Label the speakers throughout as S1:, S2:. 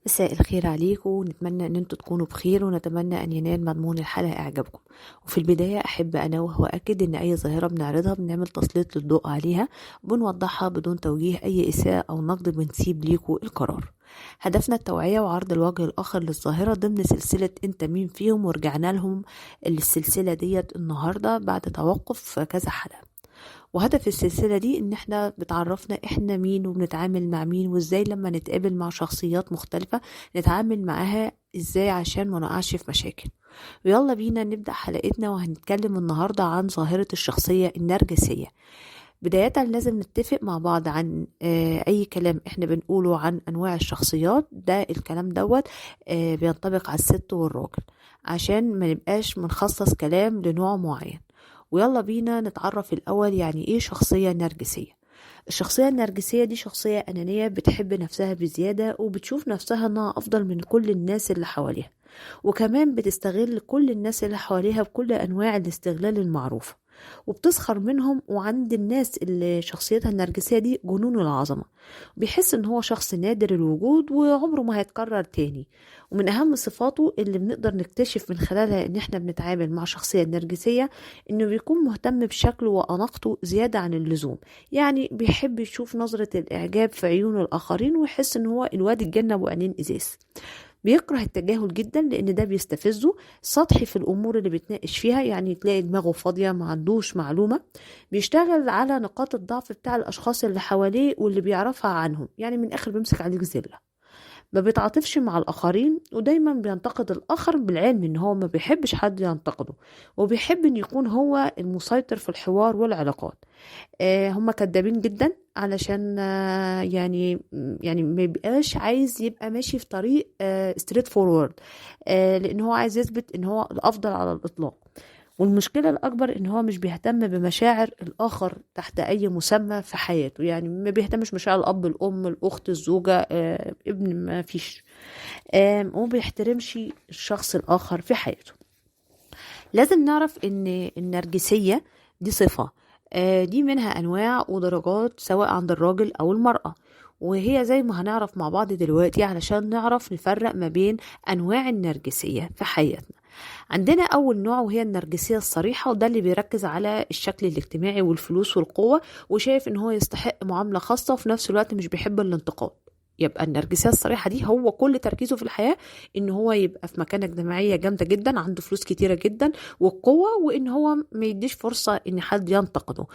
S1: مساء الخير عليكم، ونتمنى ان انتوا تكونوا بخير، ونتمنى ان ينال مضمون الحلقة اعجابكم. وفي البداية احب انوه واكد ان اي ظاهرة بنعرضها بنعمل تسليط للضوء عليها، بنوضحها بدون توجيه اي اساءة او نقد، بنسيب ليكم القرار. هدفنا التوعية وعرض الوجه الاخر للظاهرة ضمن سلسلة انت مين فيهم، ورجعنا لهم السلسلة ديت النهاردة بعد توقف كذا حلقة. وهدف السلسلة دي ان احنا بتعرفنا احنا مين وبنتعامل مع مين، وازاي لما نتقابل مع شخصيات مختلفة نتعامل معاها ازاي عشان ما نقعش في مشاكل. ويلا بينا نبدأ حلقتنا، وهنتكلم النهاردة عن ظاهرة الشخصية النرجسية. بداية لازم نتفق مع بعض عن أي كلام احنا بنقوله عن أنواع الشخصيات ده. الكلام دوت بينطبق على الست والراجل، عشان ما نبقاش منخصص كلام لنوع معين. ويلا بينا نتعرف الأول يعني إيه شخصية نرجسية. الشخصية النرجسية دي شخصية أنانية، بتحب نفسها بزيادة، وبتشوف نفسها أنها أفضل من كل الناس اللي حواليها، وكمان بتستغل كل الناس اللي حواليها بكل أنواع الاستغلال المعروفة، وبتسخر منهم. وعند الناس اللي شخصيتها النرجسية دي جنون العظمة، بيحس ان هو شخص نادر الوجود وعمره ما هيتكرر تاني. ومن اهم صفاته اللي بنقدر نكتشف من خلالها ان احنا بنتعامل مع شخصية نرجسية، انه بيكون مهتم بشكله واناقته زيادة عن اللزوم. يعني بيحب يشوف نظرة الاعجاب في عيون الاخرين، ويحس ان هو الواد الجنة وعينين ازاز. بيكره التجاهل جدا لان ده بيستفزه. سطحي في الامور اللي بيتناقش فيها، يعني تلاقي دماغه فاضيه، ما عندوش معلومه. بيشتغل على نقاط الضعف بتاع الاشخاص اللي حواليه واللي بيعرفها عنهم، يعني من الاخر بيمسك عليك زله. ما بيتعاطفش مع الآخرين، ودايما بينتقد الآخر بالعلم إن هو ما بيحبش حد ينتقده، وبيحب إن يكون هو المسيطر في الحوار والعلاقات. هم كدابين جدا، علشان يعني ما بيبقاش عايز يبقى ماشي في طريق ستريت فورورد، لأن هو عايز يثبت إن هو الأفضل على الإطلاق. والمشكلة الأكبر إن هو مش بيهتم بمشاعر الآخر تحت أي مسمى في حياته، يعني ما بيهتمش مشاعر الأب، الأم، الأخت، الزوجة، ابن، ما فيش. وما بيحترمش الشخص الآخر في حياته. لازم نعرف إن النرجسية دي صفة، دي منها أنواع ودرجات سواء عند الراجل أو المرأة. وهي زي ما هنعرف مع بعض دلوقتي علشان نعرف نفرق ما بين أنواع النرجسية في حياتنا. عندنا أول نوع وهي النرجسية الصريحة، وده اللي بيركز على الشكل الاجتماعي والفلوس والقوة، وشايف إن هو يستحق معاملة خاصة، وفي نفس الوقت مش بيحب الانتقاد. يبقى النرجسية الصريحة دي هو كل تركيزه في الحياة إن هو يبقى في مكانة اجتماعية جامدة جدا، عنده فلوس كتيرة جدا والقوة، وإن هو ما يديش فرصة إن حد ينتقده.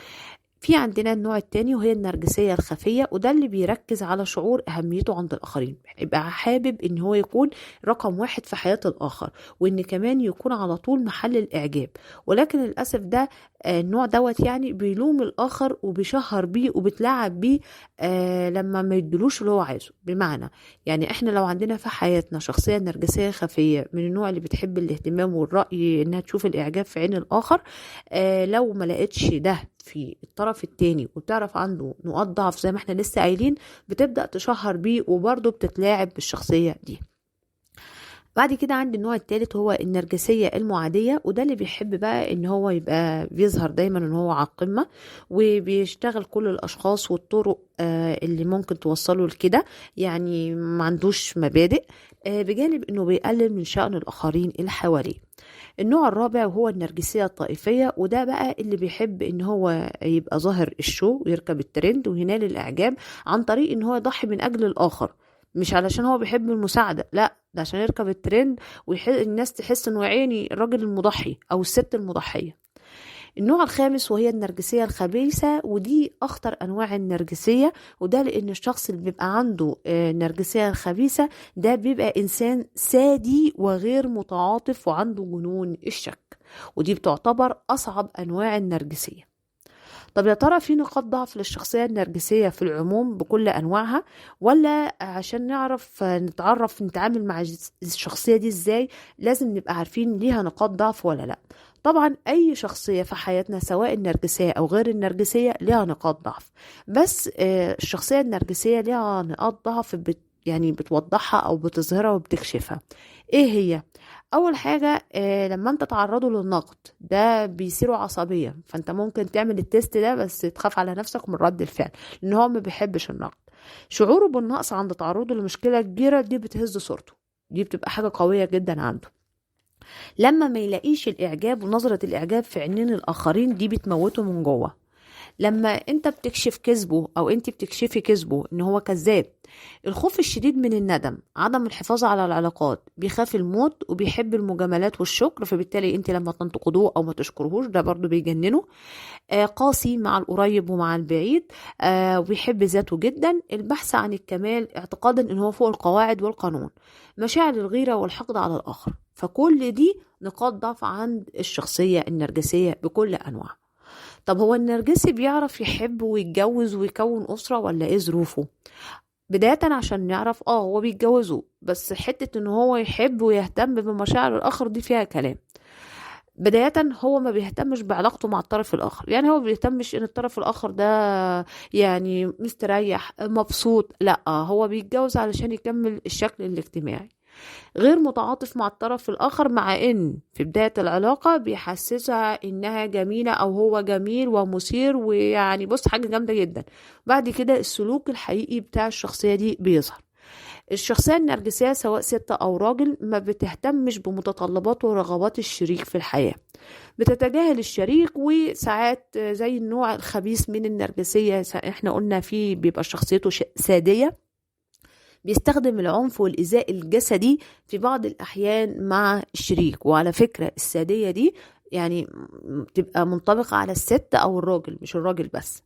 S1: في عندنا النوع التاني وهي النرجسية الخفية، وده اللي بيركز على شعور أهميته عند الآخرين، يبقى حابب إن هو يكون رقم واحد في حياة الآخر، وإن كمان يكون على طول محل الإعجاب. ولكن للأسف ده النوع دوت يعني بيلوم الآخر وبيشهر بيه وبتلعب بيه لما ما يدلوش اللي هو عايزه. بمعنى يعني احنا لو عندنا في حياتنا شخصية نرجسية خفية من النوع اللي بتحب الاهتمام والرأي، إنها تشوف الإعجاب في عين الآخر، لو ما لقيتش ده في الطرف التاني وبتعرف عنده نقاط ضعف زي ما احنا لسه قايلين، بتبدأ تشهر بيه وبرضه بتتلاعب بالشخصية دي. بعد كده عندي النوع الثالث هو النرجسية المعادية، وده اللي بيحب بقى ان هو يبقى بيظهر دايما ان هو على القمة، وبيشتغل كل الاشخاص والطرق اللي ممكن توصله لكده، يعني ما عندوش مبادئ، بجانب انه بيقلل من شأن الاخرين اللي حواليه. النوع الرابع وهو النرجسية الطائفية، وده بقى اللي بيحب ان هو يبقى ظاهر الشو ويركب الترند وينال الاعجاب عن طريق ان هو يضحي من اجل الاخر، مش علشان هو بيحب المساعدة، لا، ده عشان يركب الترند الناس تحس انه عيني الراجل المضحي او الست المضحية. النوع الخامس وهي النرجسية الخبيثة، ودي أخطر أنواع النرجسية، وده لأن الشخص اللي بيبقى عنده النرجسية الخبيثة ده بيبقى إنسان سادي وغير متعاطف وعنده جنون الشك، ودي بتعتبر أصعب أنواع النرجسية. طب يا ترى في نقاط ضعف للشخصية النرجسية في العموم بكل أنواعها، ولا عشان نعرف نتعرف نتعامل مع الشخصية دي إزاي لازم نبقى عارفين ليها نقاط ضعف ولا لا؟ طبعا أي شخصية في حياتنا سواء النرجسية أو غير النرجسية ليها نقاط ضعف، بس الشخصية النرجسية ليها نقاط ضعف يعني بتوضحها أو بتظهرها وبتكشفها. إيه هي؟ اول حاجة لما انت تعرضه للنقد ده بيصيروا عصبية، فانت ممكن تعمل التيست ده بس تخاف على نفسك من رد الفعل، لان هو ما بيحبش النقد. شعوره بالنقص عند تعرضه لمشكلة كبيرة دي بتهز صورته، دي بتبقى حاجة قوية جدا عنده. لما ما يلاقيش الإعجاب ونظرة الإعجاب في عينين الآخرين دي بتموته من جوه. لما انت بتكشف كذبه او انت بتكشفي كذبه ان هو كذاب، الخوف الشديد من الندم، عدم الحفاظ على العلاقات، بيخاف الموت وبيحب المجاملات والشكر، فبالتالي انت لما تنتقدوه او ما تشكرهوش ده برضو بيجننه. قاسي مع القريب ومع البعيد. وبيحب ذاته جدا، البحث عن الكمال، اعتقادا ان هو فوق القواعد والقانون، مشاعر الغيرة والحقد على الآخر. فكل دي نقاط ضعف عند الشخصية النرجسية بكل أنواعها. طب هو النرجسي بيعرف يحب ويتجوز ويكون أسرة ولا ايه ظروفه؟ بداية عشان نعرف هو بيتجوزه، بس حتة ان هو يحب ويهتم بمشاعر الآخر دي فيها كلام. بداية هو ما بيهتمش بعلاقته مع الطرف الآخر، يعني هو بيهتمش ان الطرف الآخر ده يعني مستريح مبسوط، لا هو بيتجوز علشان يكمل الشكل الاجتماعي. غير متعاطف مع الطرف الآخر، مع إن في بداية العلاقة بيحسسها إنها جميلة أو هو جميل ومثير ويعني بص حاجة جامدة جدا. بعد كده السلوك الحقيقي بتاع الشخصية دي بيظهر. الشخصية النرجسية سواء ست أو راجل ما بتهتمش بمتطلبات ورغبات الشريك في الحياة، بتتجاهل الشريك. وساعات زي النوع الخبيث من النرجسية احنا قلنا فيه بيبقى شخصيته سادية، بيستخدم العنف والإيذاء الجسدي في بعض الأحيان مع الشريك. وعلى فكرة السادية دي يعني بتبقى منطبقة على الست أو الراجل، مش الراجل بس.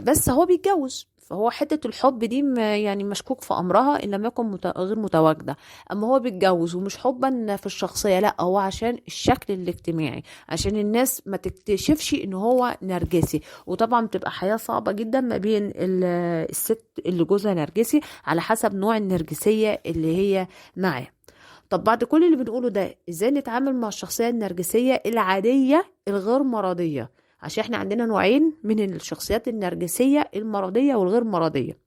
S1: بس هو بيتجوز، فهو حتة الحب دي يعني مشكوك في أمرها إن لم يكن غير متواجدة. أما هو بيتجوز ومش حبا في الشخصية، لا هو عشان الشكل الاجتماعي، عشان الناس ما تكتشفش إن هو نرجسي. وطبعا بتبقى حياة صعبة جدا ما بين الست اللي جوزها نرجسي على حسب نوع النرجسية اللي هي معاه. طب بعد كل اللي بنقوله ده ازاي نتعامل مع الشخصية النرجسية العادية الغير مرضية؟ عشان احنا عندنا نوعين من الشخصيات النرجسية، المرضية والغير مرضية.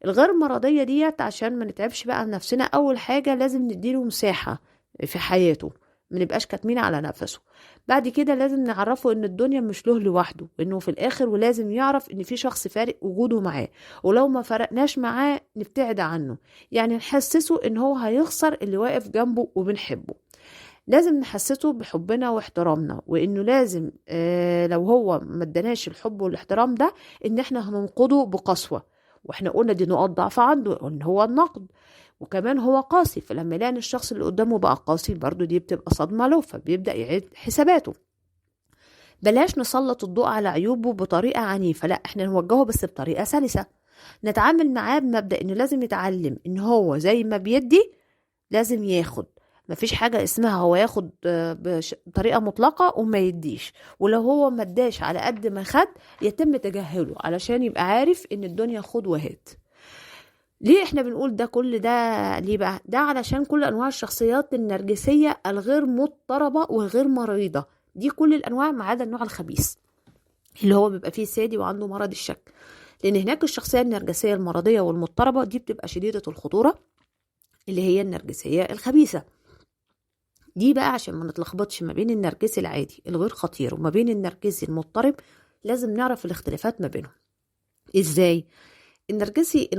S1: الغير مرضية ديت عشان ما نتعبش بقى نفسنا، اول حاجة لازم نديله مساحة في حياته، ما نبقاش كاتمين على نفسه. بعد كده لازم نعرفه ان الدنيا مش له لوحده، وانه في الاخر ولازم يعرف ان في شخص فارق وجوده معاه، ولو ما فرقناش معاه نبتعد عنه. يعني نحسسه ان هو هيخسر اللي واقف جنبه وبنحبه. لازم نحسسه بحبنا واحترامنا، وانه لازم لو هو ما اداناش الحب والاحترام ده ان احنا هننقده بقسوة. واحنا قلنا دي نقاط ضعف عنده ان هو النقد، وكمان هو قاسي، فلما يلاقي الشخص اللي قدامه بقى قاسي برضو دي بتبقى صدمة له، فبيبدأ يعيد حساباته. بلاش نسلط الضوء على عيوبه بطريقة عنيفة، لا احنا نوجهه بس بطريقة سلسة. نتعامل معاه بمبدأ انه لازم يتعلم ان هو زي ما بيدي لازم ياخد. مفيش حاجة اسمها هو ياخد بطريقة مطلقة وما يديش، ولو هو ما اداش على قد ما خد يتم تجاهله علشان يبقى عارف ان الدنيا خد وهات. ليه احنا بنقول ده كل ده؟ ليه بقى ده؟ علشان كل انواع الشخصيات النرجسية الغير مضطربة والغير مريضة، دي كل الانواع ما عدا النوع الخبيث اللي هو بيبقى فيه سادي وعنده مرض الشك. لان هناك الشخصية النرجسية المرضية والمضطربة دي بتبقى شديدة الخطورة، اللي هي النرجسية الخبيثة. دي بقى عشان ما نتلخبطش ما بين النرجسي العادي الغير خطير وما بين النرجسي المضطرب، لازم نعرف الاختلافات ما بينهم. ازاي؟ النرجسي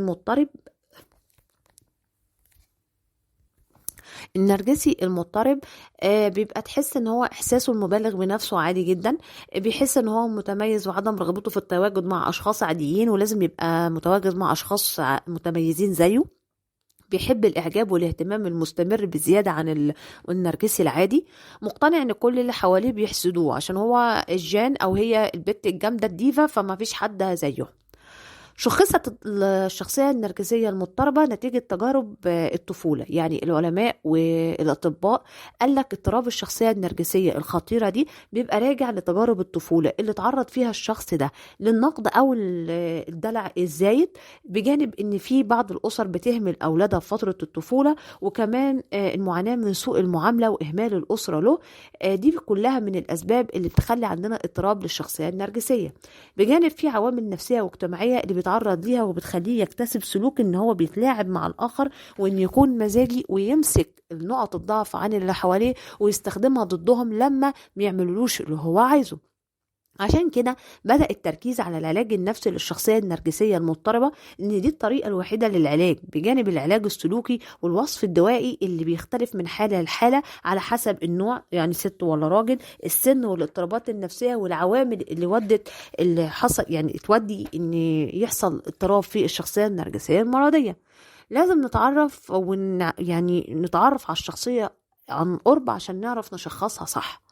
S1: المضطرب بيبقى تحس ان هو احساسه المبالغ بنفسه عادي جدا، بيحس ان هو متميز وعدم رغبته في التواجد مع اشخاص عاديين، ولازم يبقى متواجد مع اشخاص متميزين زيه. بيحب الإعجاب والاهتمام المستمر بزيادة عن النرجسي العادي. مقتنع إن كل اللي حواليه بيحسدوه عشان هو الجان أو هي البت الجامدة الديفا، فما فيش حد زيه. شخصت الشخصية النرجسية المضطربة نتيجة تجارب الطفولة. يعني العلماء والأطباء قال لك اضطراب الشخصية النرجسية الخطيرة دي بيبقى راجع لتجارب الطفولة اللي تعرض فيها الشخص ده للنقد أو الدلع الزايد، بجانب إن في بعض الأسر بتهمل أولادها في فترة الطفولة، وكمان المعاناة من سوء المعاملة وإهمال الأسرة له. دي كلها من الأسباب اللي بتخلي عندنا اضطراب للشخصية النرجسية. بجانب في عوامل نفسية واجتماعية اللي بيتعرض ليها وبتخليه يكتسب سلوك ان هو بيتلاعب مع الاخر، وان يكون مزاجي ويمسك نقط الضعف عن اللي حواليه ويستخدمها ضدهم لما ما يعملولوش اللي هو عايزه. عشان كده بدأ التركيز على العلاج النفسي للشخصية النرجسية المضطربة، إن دي الطريقة الوحيدة للعلاج، بجانب العلاج السلوكي والوصف الدوائي اللي بيختلف من حالة لحالة على حسب النوع، يعني ست ولا راجل، السن والاضطرابات النفسية والعوامل اللي ودت اللي حصل يعني تودي إن يحصل اضطراب في الشخصية النرجسية المرضية. لازم نتعرف يعني نتعرف على الشخصية عن قرب عشان نعرف نشخصها صح،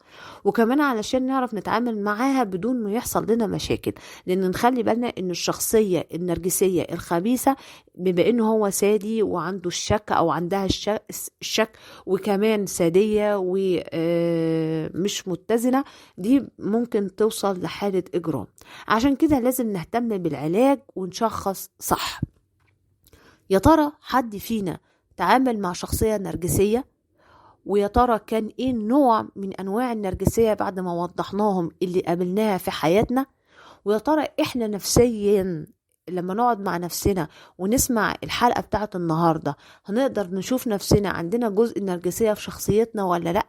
S1: وكمان علشان نعرف نتعامل معاها بدون ما يحصل لنا مشاكل. لان نخلي بالنا ان الشخصية النرجسية الخبيثة، بما انه هو سادي وعنده الشك او عندها الشك وكمان سادية ومش متزنة، دي ممكن توصل لحالة اجرام. عشان كده لازم نهتم بالعلاج ونشخص صح. يا ترى حد فينا تعامل مع شخصية نرجسية؟ ويا ترى كان ايه نوع من انواع النرجسية بعد ما وضحناهم اللي قابلناها في حياتنا؟ ويا ترى احنا نفسيا لما نقعد مع نفسنا ونسمع الحلقة بتاعت النهاردة هنقدر نشوف نفسنا عندنا جزء نرجسية في شخصيتنا ولا لأ؟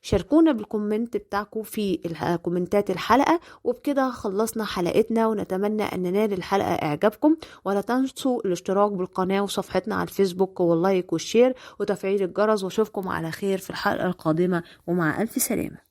S1: شاركونا بالكومنت بتاعكم في كومنتات الحلقة. وبكده خلصنا حلقتنا، ونتمنى أن ننال الحلقة إعجابكم. ولا تنسوا الاشتراك بالقناة وصفحتنا على الفيسبوك واللايك والشير وتفعيل الجرس، واشوفكم على خير في الحلقة القادمة، ومع ألف سلامة.